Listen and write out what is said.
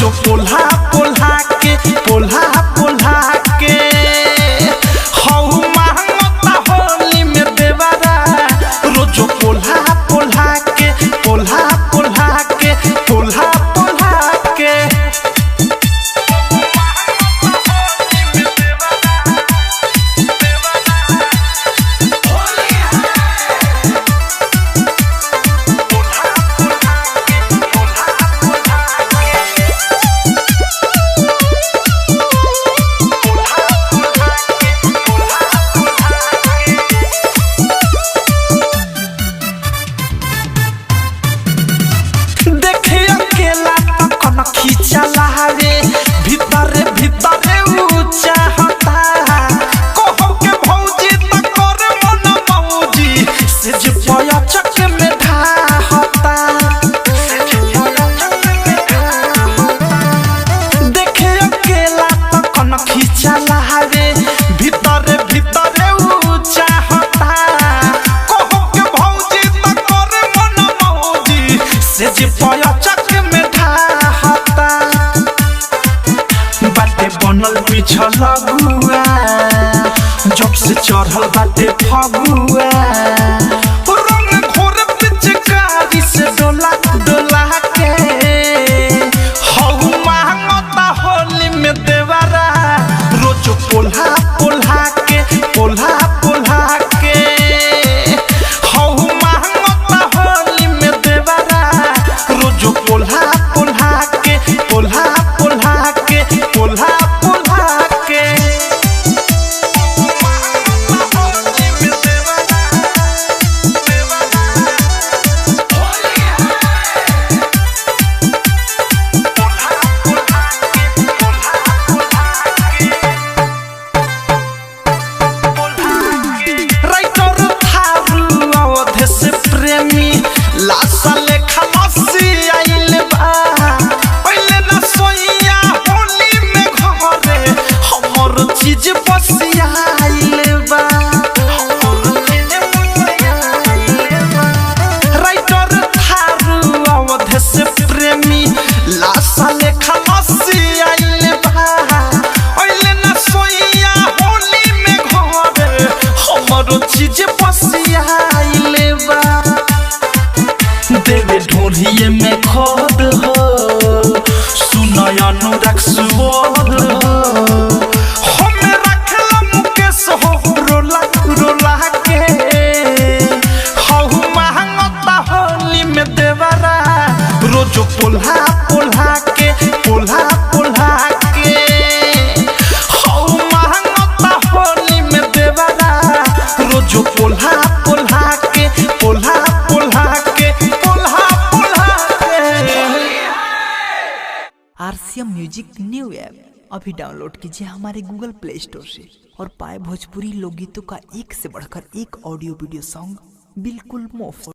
रोजो पोल्हा पोल्हा के पोल्हा पोल्हा के हऊ मांगता होली में देवरा रोजो पोल्हा पोल्हा के पोल्हा पोल्हा के पोल्हा पोल्हा के खींचला रे भीतरे भीतरे ऊंचा होता कहू के भौजी त करे मन मौजी से जे पया चक में ढा होता देखे अकेला त कन खींचला रे भीतरे भीतरे ऊंचा होता कहू के भौजी त करे मन मौजी से जे पया चक में ढा बनल पिछल गुआ जब से चढ़ल बाटे फगुआ रंग घोर पिचकारी से डोला डोला के हऊ मांगता होली में देवरा रोज पोल्हा पोल्हा के पोल्हा पोल्हा के हऊ मांगता होली में देवरा रोज पोल्हा पोल्हा के पोल्हा पोल्हा के पोल्हा लासा लेखा मसी आइल बा पहले न सोइया होली में घरे हमर चीज बसिया आइल बा राइटर थारू अवध से प्रेमी लासा लेखा मसी आइल बा पहले न सोइया होली में घरे हमर चीज बसिया आइल बा देवे ढोलिए में खोद हो सुनय अनुराग सुबोध हो हमें रखला मुकेश हो रोला रोला के हऊ मांगता होली में देवरा रोजो पोल्हा पोल्हा के पोल्हा पोल्हा के हऊ मांगता होली में देवरा रोजो पोल्हा पोल्हा के पोल्हा पोल्हा के आरसीएम म्यूजिक न्यू ऐप अभी डाउनलोड कीजिए हमारे गूगल प्ले स्टोर से और पाए भोजपुरी लोकगीतों का एक से बढ़कर एक ऑडियो वीडियो सॉन्ग बिल्कुल मुफ्त।